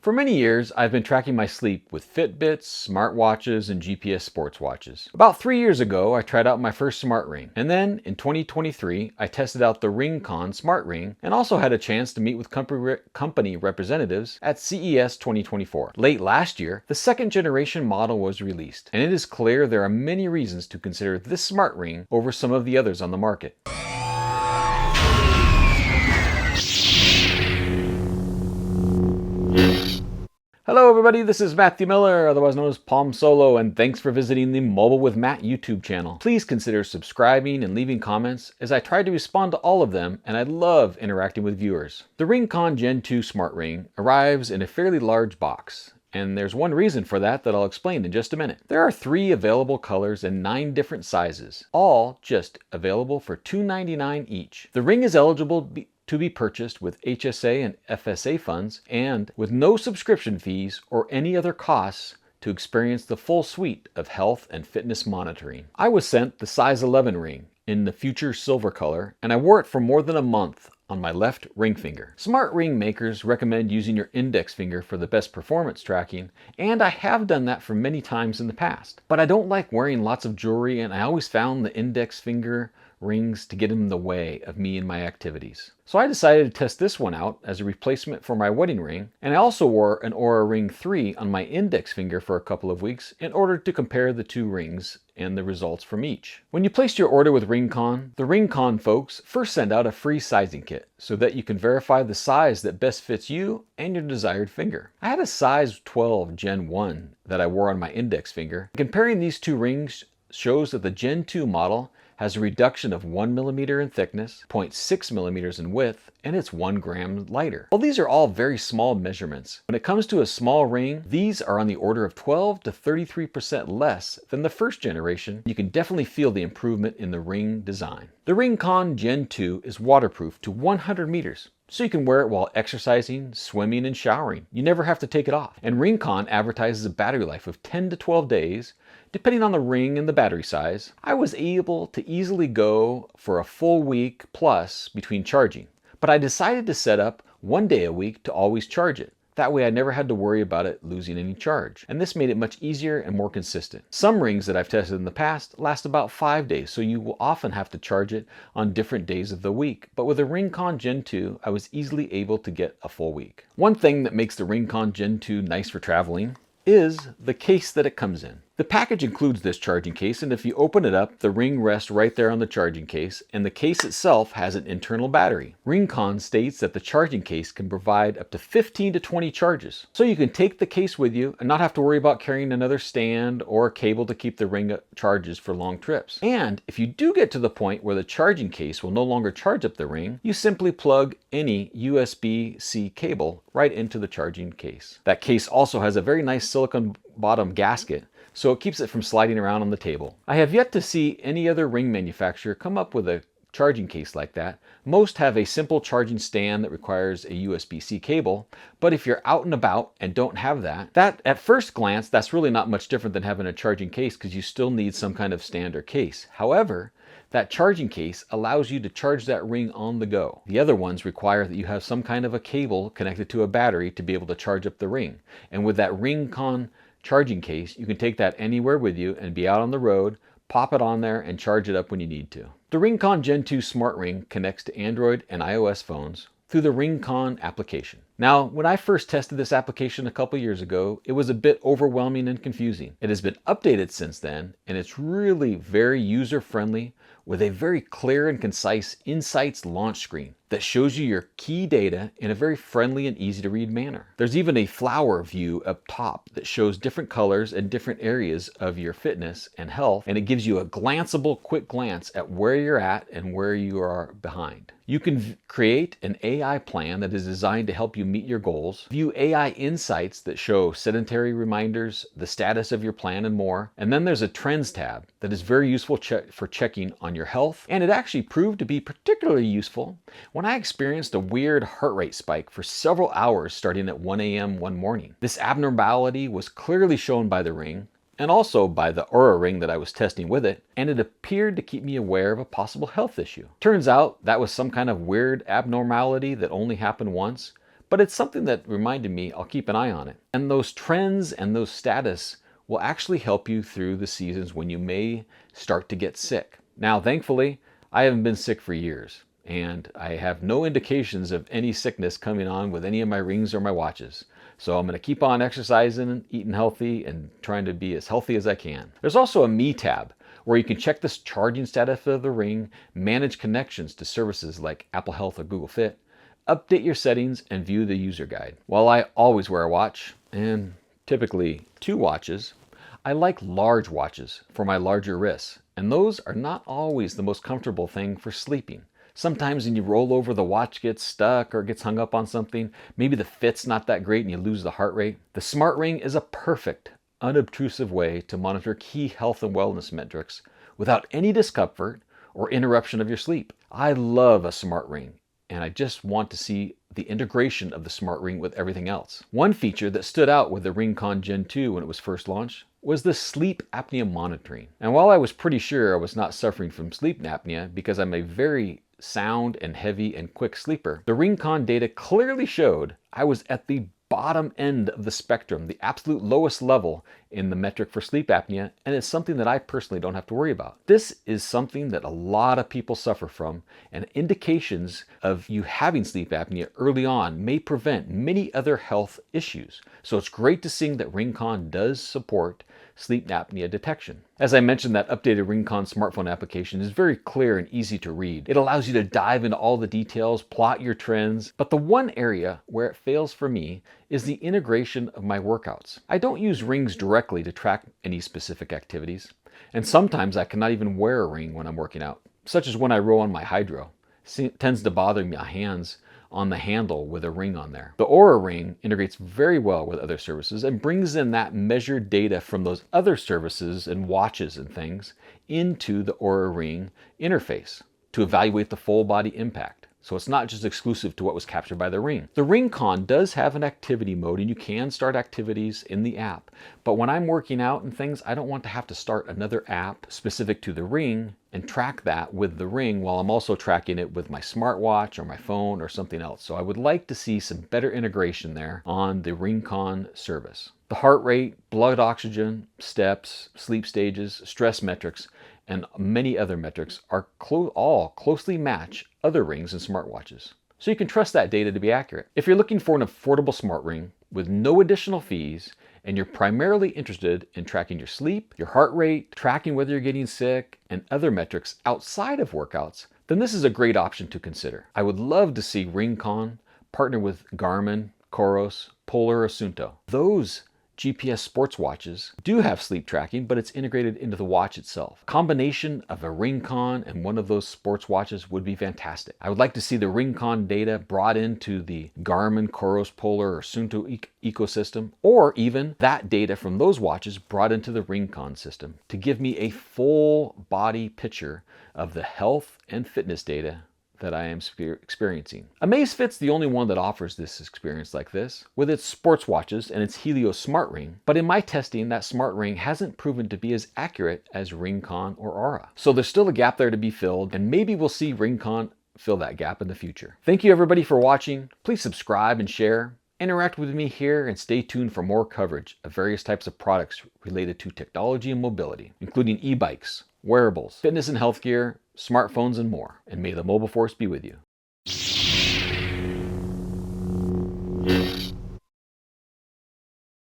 For many years, I've been tracking my sleep with Fitbits, smartwatches, and GPS sports watches. About 3 years ago, I tried out my first smart ring. And then, in 2023, I tested out the RingConn Smart Ring and also had a chance to meet with company representatives at CES 2024. Late last year, the second generation model was released, and it is clear there are many reasons to consider this smart ring over some of the others on the market. Hello everybody, this is Matthew Miller, otherwise known as Palm Solo, and thanks for visiting the Mobile with Matt YouTube channel. Please consider subscribing and leaving comments, as I try to respond to all of them, and I love interacting with viewers. The RingConn Gen 2 Smart Ring arrives in a fairly large box, and there's one reason for that I'll explain in just a minute. There are 3 available colors and 9 different sizes, all just available for $299 each. The ring is eligible to be purchased with HSA and FSA funds and with no subscription fees or any other costs to experience the full suite of health and fitness monitoring. I was sent the size 11 ring in the future silver color, and I wore it for more than a month on my left ring finger. Smart ring makers recommend using your index finger for the best performance tracking, and I have done that for many times in the past. But I don't like wearing lots of jewelry, and I always found the index finger rings to get in the way of me and my activities. So I decided to test this one out as a replacement for my wedding ring, and I also wore an Oura Ring 3 on my index finger for a couple of weeks in order to compare the 2 rings and the results from each. When you place your order with RingConn, the RingConn folks first send out a free sizing kit so that you can verify the size that best fits you and your desired finger. I had a size 12 Gen 1 that I wore on my index finger. Comparing these 2 rings shows that the Gen 2 model has a reduction of 1 millimeter in thickness, 0.6 millimeters in width, and it's 1 gram lighter. Well, these are all very small measurements. When it comes to a small ring, these are on the order of 12 to 33% less than the first generation. You can definitely feel the improvement in the ring design. The RingConn Gen 2 is waterproof to 100 meters. So you can wear it while exercising, swimming, and showering. You never have to take it off. And RingConn advertises a battery life of 10 to 12 days, depending on the ring and the battery size. I was able to easily go for a full week plus between charging, but I decided to set up 1 day a week to always charge it. That way I never had to worry about it losing any charge. And this made it much easier and more consistent. Some rings that I've tested in the past last about 5 days, so you will often have to charge it on different days of the week. But with the RingConn Gen 2, I was easily able to get a full week. One thing that makes the RingConn Gen 2 nice for traveling is the case that it comes in. The package includes this charging case, and if you open it up, the ring rests right there on the charging case, and the case itself has an internal battery. RingConn states that the charging case can provide up to 15 to 20 charges. So you can take the case with you and not have to worry about carrying another stand or a cable to keep the ring charges for long trips. And if you do get to the point where the charging case will no longer charge up the ring, you simply plug any USB-C cable right into the charging case. That case also has a very nice silicone bottom gasket, so it keeps it from sliding around on the table. I have yet to see any other ring manufacturer come up with a charging case like that. Most have a simple charging stand that requires a USB-C cable, but if you're out and about and don't have that at first glance, that's really not much different than having a charging case because you still need some kind of stand or case. However, that charging case allows you to charge that ring on the go. The other ones require that you have some kind of a cable connected to a battery to be able to charge up the ring. And with that RingConn charging case, you can take that anywhere with you and be out on the road, pop it on there, and charge it up when you need to. The RingConn Gen 2 Smart Ring connects to Android and iOS phones through the RingConn application. Now, when I first tested this application a couple years ago, it was a bit overwhelming and confusing. It has been updated since then, and it's really very user-friendly with a very clear and concise Insights launch screen that shows you your key data in a very friendly and easy to read manner. There's even a flower view up top that shows different colors and different areas of your fitness and health, and it gives you a glanceable quick glance at where you're at and where you are behind. You can create an AI plan that is designed to help you meet your goals, view AI insights that show sedentary reminders, the status of your plan, and more. And then there's a trends tab that is very useful for checking on your health, and it actually proved to be particularly useful when I experienced a weird heart rate spike for several hours starting at 1 a.m. one morning. This abnormality was clearly shown by the ring, and also by the Oura Ring that I was testing with it, and it appeared to keep me aware of a possible health issue. Turns out that was some kind of weird abnormality that only happened once, but it's something that reminded me I'll keep an eye on it. And those trends and those status will actually help you through the seasons when you may start to get sick. Now, thankfully, I haven't been sick for years, and I have no indications of any sickness coming on with any of my rings or my watches. So I'm going to keep on exercising, eating healthy, and trying to be as healthy as I can. There's also a Me tab where you can check the charging status of the ring, manage connections to services like Apple Health or Google Fit, update your settings, and view the user guide. While I always wear a watch, and typically 2 watches, I like large watches for my larger wrists, and those are not always the most comfortable thing for sleeping. Sometimes when you roll over, the watch gets stuck or gets hung up on something. Maybe the fit's not that great and you lose the heart rate. The smart ring is a perfect, unobtrusive way to monitor key health and wellness metrics without any discomfort or interruption of your sleep. I love a smart ring, and I just want to see the integration of the smart ring with everything else. One feature that stood out with the RingConn Gen 2 when it was first launched was the sleep apnea monitoring. And while I was pretty sure I was not suffering from sleep apnea because I'm a very sound and heavy and quick sleeper, the RingConn data clearly showed I was at the bottom end of the spectrum, the absolute lowest level in the metric for sleep apnea, and it's something that I personally don't have to worry about. This is something that a lot of people suffer from, and indications of you having sleep apnea early on may prevent many other health issues. So it's great to see that RingConn does support sleep apnea detection. As I mentioned, that updated RingConn smartphone application is very clear and easy to read. It allows you to dive into all the details, plot your trends, but the one area where it fails for me is the integration of my workouts. I don't use rings directly to track any specific activities, and sometimes I cannot even wear a ring when I'm working out, such as when I row on my hydro. It tends to bother my hands on the handle with a ring on there. The Aura ring integrates very well with other services and brings in that measured data from those other services and watches and things into the Aura ring interface to evaluate the full body impact. So it's not just exclusive to what was captured by the ring. The RingConn does have an activity mode, and you can start activities in the app. But when I'm working out and things, I don't want to have to start another app specific to the ring and track that with the ring while I'm also tracking it with my smartwatch or my phone or something else. So I would like to see some better integration there on the RingConn service. The heart rate, blood oxygen, steps, sleep stages, stress metrics, and many other metrics are all closely match other rings and smartwatches. So you can trust that data to be accurate. If you're looking for an affordable smart ring with no additional fees, and you're primarily interested in tracking your sleep, your heart rate, tracking whether you're getting sick, and other metrics outside of workouts, then this is a great option to consider. I would love to see RingConn partner with Garmin, Coros, Polar, or Suunto. Those GPS sports watches do have sleep tracking, but it's integrated into the watch itself. Combination of a RingConn and one of those sports watches would be fantastic. I would like to see the RingConn data brought into the Garmin, Coros, Polar, or Suunto ecosystem, or even that data from those watches brought into the RingConn system to give me a full body picture of the health and fitness data that I am experiencing. Amazfit's the only one that offers this experience like this, with its sports watches and its Helios smart ring, but in my testing, that smart ring hasn't proven to be as accurate as RingConn or Aura. So there's still a gap there to be filled, and maybe we'll see RingConn fill that gap in the future. Thank you everybody for watching. Please subscribe and share. Interact with me here and stay tuned for more coverage of various types of products related to technology and mobility, including e-bikes, wearables, fitness and health gear, smartphones, and more. And may the mobile force be with you.